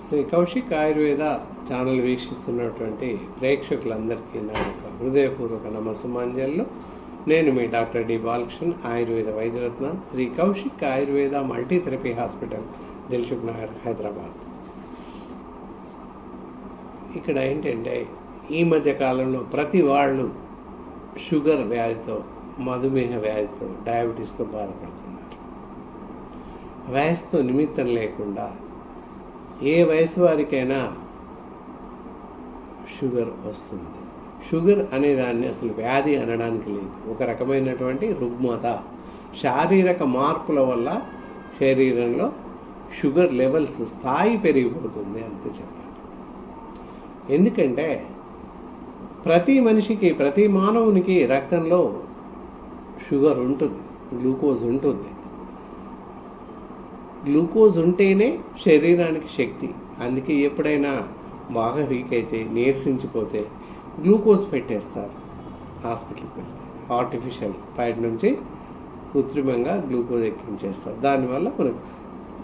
Shri Kaushik Ayurveda channel వీక్షిస్తున్నటువంటి ప్రేక్షకులందరికీ నా యొక్క హృదయపూర్వక నమస్సుమాంజల్లో నేను మీ డాక్టర్ డి బాలకృష్ణన్, ఆయుర్వేద వైద్యరత్న, శ్రీ కౌశిక్ ఆయుర్వేద మల్టీథెరపీ హాస్పిటల్, దిల్సుఖ్ నగర్, హైదరాబాద్. ఇక్కడ ఏంటంటే ఈ మధ్య కాలంలో ప్రతి వాళ్ళు షుగర్ వ్యాధితో, మధుమేహ వ్యాధితో, డయాబెటీస్తో బాధపడుతున్నారు. వయసుతో నిమిత్తం లేకుండా ఏ వయసు వారికైనా షుగర్ వస్తుంది. షుగర్ అనేదాన్ని అసలు వ్యాధి అనడానికి లేదు, ఒక రకమైనటువంటి రుగ్మత. శారీరక మార్పుల వల్ల శరీరంలో షుగర్ లెవెల్స్ స్థాయి పెరిగిపోతుంది అంతే చెప్పాలి. ఎందుకంటే ప్రతి మనిషికి, ప్రతి మానవునికి రక్తంలో షుగర్ ఉంటుంది, గ్లూకోజ్ ఉంటుంది. గ్లూకోజ్ ఉంటేనే శరీరానికి శక్తి. అందుకే ఎప్పుడైనా బాగా వీక్ అయితే, నీరసించిపోతే గ్లూకోజ్ పెట్టేస్తారు హాస్పిటల్కి వెళ్తే. ఆర్టిఫిషియల్ బయట నుంచి కృత్రిమంగా గ్లూకోజ్ ఎక్కించేస్తారు. దానివల్ల మనకు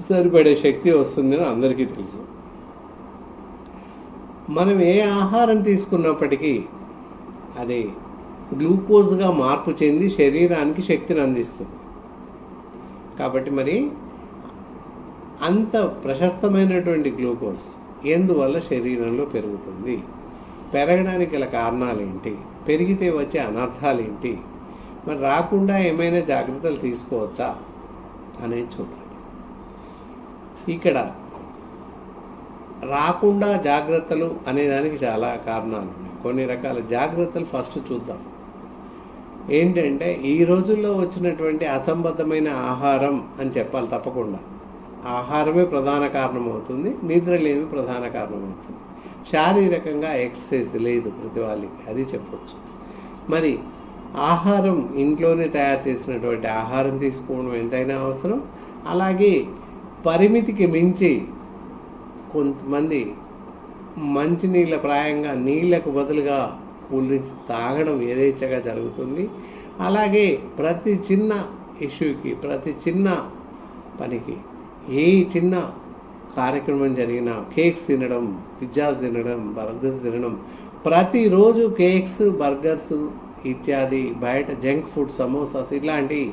సరిపడే శక్తి వస్తుందని అందరికీ తెలుసు. మనం ఏ ఆహారం తీసుకున్నప్పటికీ అది గ్లూకోజ్గా మార్పు చెంది శరీరానికి శక్తిని అందిస్తుంది. కాబట్టి మరి అంత ప్రశస్తమైనటువంటి గ్లూకోజ్ ఎందువల్ల శరీరంలో పెరుగుతుంది? పెరగడానికి గల కారణాలు ఏంటి? పెరిగితే వచ్చే అనర్థాలు ఏంటి? మరి రాకుండా ఏమైనా జాగ్రత్తలు తీసుకోవచ్చా అనేది చూడాలి. ఇక్కడ రాకుండా జాగ్రత్తలు అనేదానికి చాలా కారణాలు ఉన్నాయి. కొన్ని రకాల జాగ్రత్తలు ఫస్ట్ చూద్దాం. ఏంటంటే ఈ రోజుల్లో వచ్చినటువంటి అసంబద్ధమైన ఆహారం అని చెప్పాలి. తప్పకుండా ఆహారమే ప్రధాన కారణం అవుతుంది, నిద్రలేమి ప్రధాన కారణం అవుతుంది. శారీరకంగా ఎక్సర్సైజ్ లేదు ప్రతి వాళ్ళకి, అది చెప్పవచ్చు. మరి ఆహారం ఇంట్లోనే తయారు చేసినటువంటి ఆహారం తీసుకోవడం ఎంతైనా అవసరం. అలాగే పరిమితికి మించి కొంతమంది మంచినీళ్ళ ప్రాయంగా నీళ్లకు బదులుగా కూల్ డ్రింక్స్ తాగడం యథేచ్ఛగా జరుగుతుంది. అలాగే ప్రతి చిన్న ఇష్యూకి, ప్రతి చిన్న పనికి, ఏ చిన్న కార్యక్రమం జరిగినా కేక్స్ తినడం, పిజ్జాస్ తినడం, బర్గర్స్ తినడం, ప్రతిరోజు కేక్స్, బర్గర్స్ ఇత్యాది బయట జంక్ ఫుడ్, సమోసాస్ ఇలాంటివి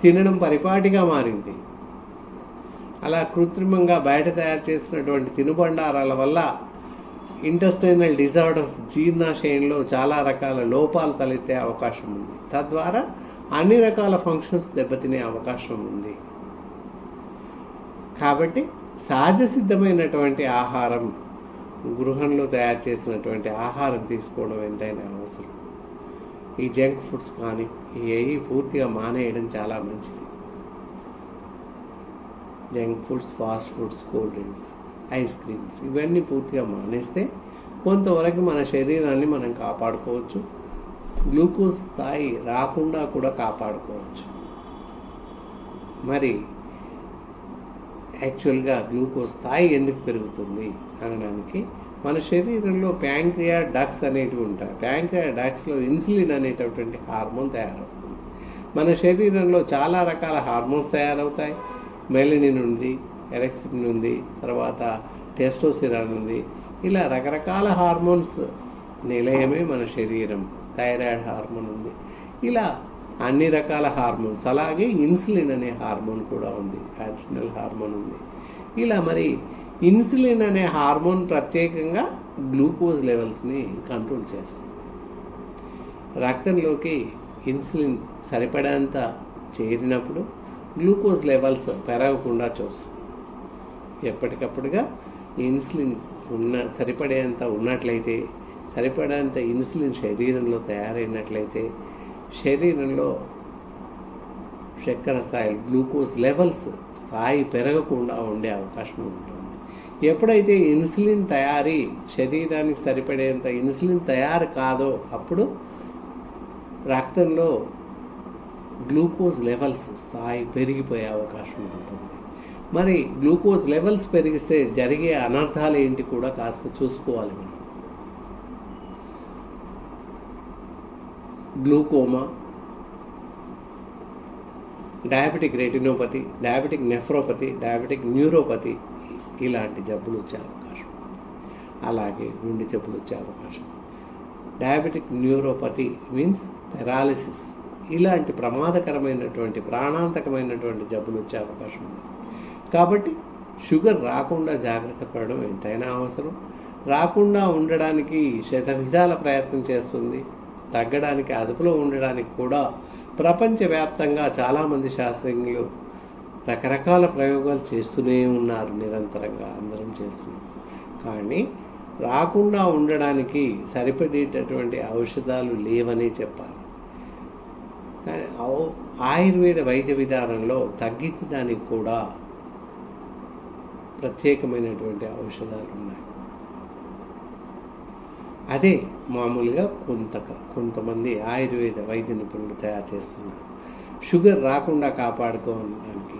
తినడం పరిపాటిగా మారింది. అలా కృత్రిమంగా బయట తయారు చేసినటువంటి తినుబండారాల వల్ల ఇంటెస్టైనల్ డిజార్డర్స్, జీర్ణాశయంలో చాలా రకాల లోపాలు తలెత్తే అవకాశం ఉంది. తద్వారా అన్ని రకాల ఫంక్షన్స్ దెబ్బతినే అవకాశం ఉంది. కాబట్టి సహజ సిద్ధమైనటువంటి ఆహారం, గృహంలో తయారు చేసినటువంటి ఆహారం తీసుకోవడం ఎంతైనా అవసరం. ఈ జంక్ ఫుడ్స్ కానీ ఏవి పూర్తిగా మానేయడం చాలా మంచిది. Junk foods, fast foods, cool drinks, ice creams ఇవన్నీ పూర్తిగా మానేస్తే కొంతవరకు మన శరీరాన్ని మనం కాపాడుకోవచ్చు. గ్లూకోజ్ స్థాయి రాకుండా కూడా కాపాడుకోవచ్చు. మరి యాక్చువల్గా గ్లూకోజ్ స్థాయి ఎందుకు పెరుగుతుంది అనడానికి మన శరీరంలో ప్యాంక్రియా డక్ట్స్ అనేటివి ఉంటాయి. ప్యాంక్రియా డక్ట్స్లో ఇన్సులిన్ అనేటటువంటి హార్మోన్ తయారవుతుంది. మన శరీరంలో చాలా రకాల హార్మోన్స్ తయారవుతాయి. మెలనిన్ ఉంది, ఎరెక్సిన్ ఉంది, తర్వాత టెస్టోస్టెరాన్ ఉంది. ఇలా రకరకాల హార్మోన్స్ నిలయమే మన శరీరం. థైరాయిడ్ హార్మోన్ ఉంది. ఇలా అన్ని రకాల హార్మోన్స్, అలాగే ఇన్సులిన్ అనే హార్మోన్ కూడా ఉంది, అడిషనల్ హార్మోన్ ఉంది. ఇలా మరి ఇన్సులిన్ అనే హార్మోన్ ప్రత్యేకంగా గ్లూకోజ్ లెవెల్స్ని కంట్రోల్ చేస్తుంది. రక్తంలోకి ఇన్సులిన్ సరిపడేంత చేరినప్పుడు గ్లూకోజ్ లెవెల్స్ పెరగకుండా చూస్తుంది. ఎప్పటికప్పుడుగా ఇన్సులిన్ సరిపడేంత ఉన్నట్లయితే, సరిపడేంత ఇన్సులిన్ శరీరంలో తయారైనట్లయితే శరీరంలో చక్కెర స్థాయి, గ్లూకోజ్ లెవెల్స్ స్థాయి పెరగకుండా ఉండే అవకాశం ఉంటుంది. ఎప్పుడైతే ఇన్సులిన్ తయారీ, శరీరానికి సరిపడేంత ఇన్సులిన్ తయారు కాదో అప్పుడు రక్తంలో గ్లూకోజ్ లెవెల్స్ స్థాయి పెరిగిపోయే అవకాశం ఉంటుంది. మరి గ్లూకోజ్ లెవెల్స్ పెరిగితే జరిగే అనర్థాలు ఏంటి కూడా కాస్త చూసుకోవాలి మనం. Glaucoma, diabetic retinopathy, diabetic nephropathy, diabetic neuropathy ఇలాంటి జబ్బులు వచ్చే అవకాశం ఉంది. అలాగే గుండె జబ్బులు వచ్చే అవకాశం, డయాబెటిక్ న్యూరోపతి మీన్స్ పెరాలిసిస్, ఇలాంటి ప్రమాదకరమైనటువంటి ప్రాణాంతకమైనటువంటి జబ్బులు వచ్చే అవకాశం ఉంది. కాబట్టి షుగర్ రాకుండా జాగ్రత్త పడడం ఎంతైనా అవసరం. రాకుండా ఉండడానికి శతవిధాల ప్రయత్నం చేస్తుంది. తగ్గడానికి, అదుపులో ఉండడానికి కూడా ప్రపంచవ్యాప్తంగా చాలామంది శాస్త్రజ్ఞులు రకరకాల ప్రయోగాలు చేస్తూనే ఉన్నారు. నిరంతరంగా అందరం చేస్తున్నాం. కానీ రాకుండా ఉండడానికి సరిపడేటటువంటి ఔషధాలు లేవనే చెప్పాలి. కానీ ఆయుర్వేద వైద్య విధానంలో తగ్గించడానికి కూడా ప్రత్యేకమైనటువంటి ఔషధాలు ఉన్నాయి. అదే మామూలుగా కొంతమంది ఆయుర్వేద వైద్య నిపుణులు తయారు చేస్తున్నారు. షుగర్ రాకుండా కాపాడుకోవడానికి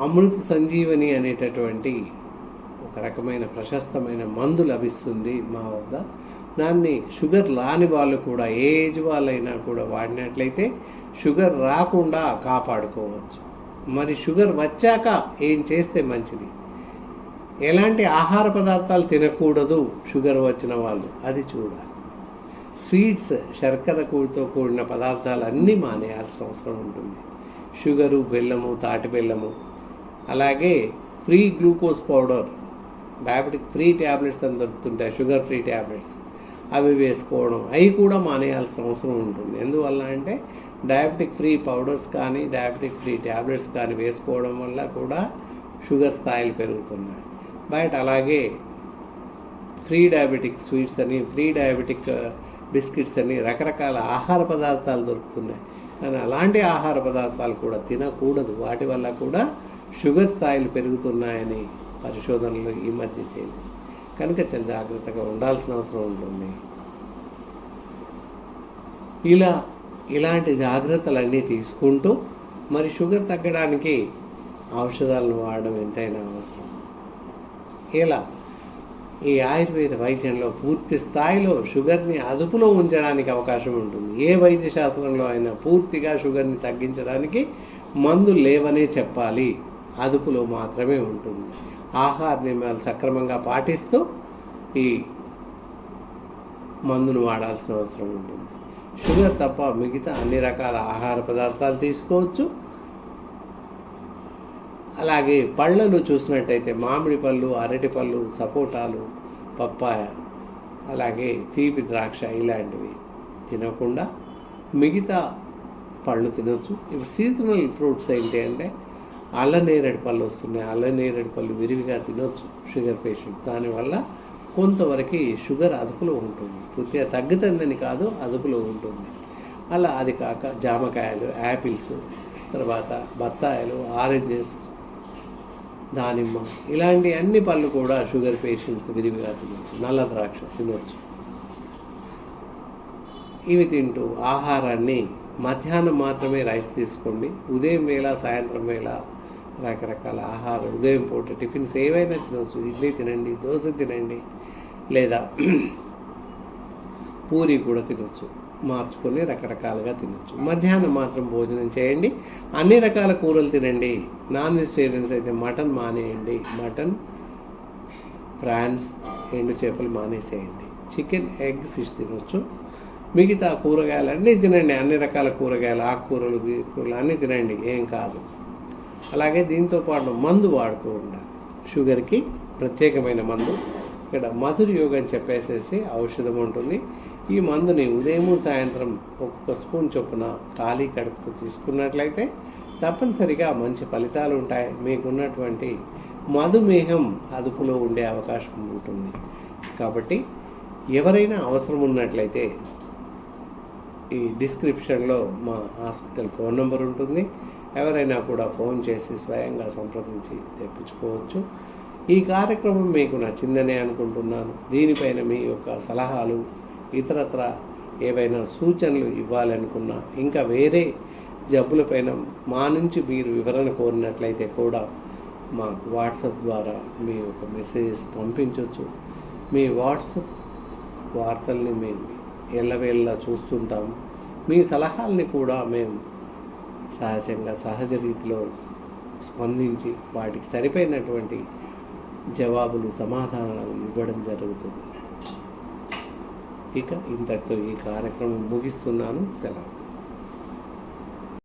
అమృత సంజీవని అనేటటువంటి ఒక రకమైన ప్రశస్తమైన మందు లభిస్తుంది మా వద్ద. దాన్ని షుగర్ రాని వాళ్ళు కూడా, ఏ ఏజ్ వాళ్ళైనా కూడా వాడినట్లయితే షుగర్ రాకుండా కాపాడుకోవచ్చు. మరి షుగర్ వచ్చాక ఏం చేస్తే మంచిది, ఎలాంటి ఆహార పదార్థాలు తినకూడదు షుగర్ వచ్చిన వాళ్ళు, అది చూడాలి. స్వీట్స్, శర్కరతో కూడిన పదార్థాలు అన్నీ మానేయాల్సిన అవసరం ఉంటుంది. షుగరు, బెల్లము, తాటి బెల్లము, అలాగే free glucose powder, diabetic free tablets అని దొరుకుతుంటాయి, షుగర్ ఫ్రీ ట్యాబ్లెట్స్, అవి వేసుకోవడం, అవి కూడా మానేయాల్సిన అవసరం ఉంటుంది. ఎందువల్ల అంటే డయాబెటిక్ ఫ్రీ పౌడర్స్ కానీ డయాబెటిక్ ఫ్రీ ట్యాబ్లెట్స్ కానీ వేసుకోవడం వల్ల కూడా షుగర్ స్థాయిలు పెరుగుతున్నాయి బయట. అలాగే ఫ్రీ డయాబెటిక్ స్వీట్స్ అని, ఫ్రీ డయాబెటిక్ బిస్కెట్స్ అని రకరకాల ఆహార పదార్థాలు దొరుకుతున్నాయి. కానీ అలాంటి ఆహార పదార్థాలు కూడా తినకూడదు. వాటి వల్ల కూడా షుగర్ స్థాయిలు పెరుగుతున్నాయని పరిశోధనలు ఈ మధ్య తేలింది. కనుక చాలా జాగ్రత్తగా ఉండాల్సిన అవసరం ఉంటుంది. ఇలాంటి జాగ్రత్తలన్నీ తీసుకుంటూ మరి షుగర్ తగ్గడానికి ఔషధాలను వాడడం ఎంతైనా అవసరం. ఇలా ఈ ఆయుర్వేద వైద్యంలో పూర్తి స్థాయిలో షుగర్ని అదుపులో ఉంచడానికి అవకాశం ఉంటుంది. ఏ వైద్య శాస్త్రంలో అయినా పూర్తిగా షుగర్ని తగ్గించడానికి మందులు లేవనే చెప్పాలి, అదుపులో మాత్రమే ఉంటుంది. ఆహార నియమాలు సక్రమంగా పాటిస్తూ ఈ మందును వాడాల్సిన అవసరం ఉంటుంది. షుగర్ తప్ప మిగతా అన్ని రకాల ఆహార పదార్థాలు తీసుకోవచ్చు. అలాగే పళ్ళను చూసినట్టయితే మామిడి పళ్ళు, అరటి పళ్ళు, సపోటాలు, పప్పాయ, అలాగే తీపి ద్రాక్ష ఇలాంటివి తినకుండా మిగతా పళ్ళు తినొచ్చు. ఇప్పుడు సీజనల్ ఫ్రూట్స్ ఏంటి అంటే అల్లనేరేడు పళ్ళు వస్తున్నాయి, అల్లనేరేడు పళ్ళు విరివిగా తినొచ్చు షుగర్ పేషెంట్. దానివల్ల కొంతవరకు షుగర్ అదుపులో ఉంటుంది. పూర్తిగా తగ్గుతుందని కాదు, అదుపులో ఉంటుంది. అలా అది కాక జామకాయలు, యాపిల్స్, తర్వాత బత్తాయిలు, ఆరెంజెస్, దానిమ్మ ఇలాంటి అన్ని పళ్ళు కూడా షుగర్ పేషెంట్స్ విరివిగా తినొచ్చు. నల్ల ద్రాక్ష తినొచ్చు. ఇవి తింటూ ఆహారాన్ని మధ్యాహ్నం మాత్రమే రైస్ తీసుకోండి. ఉదయం వేళ, సాయంత్రం వేళ రకరకాల ఆహారం, ఉదయం పూట టిఫిన్స్ ఏవైనా తినవచ్చు. ఇడ్లీ తినండి, దోశ తినండి, లేదా పూరి కూడా తినొచ్చు. మార్చుకొని రకరకాలుగా తినొచ్చు. మధ్యాహ్నం మాత్రం భోజనం చేయండి. అన్ని రకాల కూరలు తినండి. నాన్ వెజిటేరియన్స్ అయితే మటన్ మానేయండి. మటన్, ఫ్రాన్స్, ఎండు చేపలు మానేసేయండి. చికెన్, ఎగ్, ఫిష్ తినొచ్చు. మిగతా కూరగాయలు అన్నీ తినండి. అన్ని రకాల కూరగాయలు, ఆకుకూరలు, కూరలు అన్నీ తినండి, ఏం కాదు. అలాగే దీంతోపాటు మందు వాడుతూ ఉండాలి. షుగర్కి ప్రత్యేకమైన మందు ఇక్కడ మధుర యోగ అని చెప్పేసేసి ఔషధం ఉంటుంది. ఈ మందుని ఉదయం, సాయంత్రం ఒక్కొక్క స్పూన్ చొప్పున ఖాళీ కడుపుతో తీసుకున్నట్లయితే తప్పనిసరిగా మంచి ఫలితాలు ఉంటాయి. మీకున్నటువంటి మధుమేహం అదుపులో ఉండే అవకాశం ఉంటుంది. కాబట్టి ఎవరైనా అవసరం ఉన్నట్లయితే ఈ డిస్క్రిప్షన్లో మా హాస్పిటల్ ఫోన్ నెంబర్ ఉంటుంది. ఎవరైనా కూడా ఫోన్ చేసి స్వయంగా సంప్రదించి తెప్పించుకోవచ్చు. ఈ కార్యక్రమం మీకు నచ్చిందనే అనుకుంటున్నాను. దీనిపైన మీ యొక్క సలహాలు, ఇతరత్ర ఏవైనా సూచనలు ఇవ్వాలనుకున్నా, ఇంకా వేరే జబ్బులపైన మా నుంచి మీరు వివరణ కోరినట్లయితే కూడా మాకు వాట్సాప్ ద్వారా మీ యొక్క మెసేజెస్ పంపించవచ్చు. మీ వాట్సాప్ వార్తల్ని మేము ఎల్లవేళ్ళ చూస్తుంటాము. మీ సలహాలని కూడా మేము సహజంగా, సహజ రీతిలో స్పందించి వాటికి సరిపోయినటువంటి జవాబులు సమాధానాలు ఇవ్వడం జరుగుతుంది. ఇక ఇంతటితో ఈ కార్యక్రమం ముగిస్తున్నాను. సెలవు.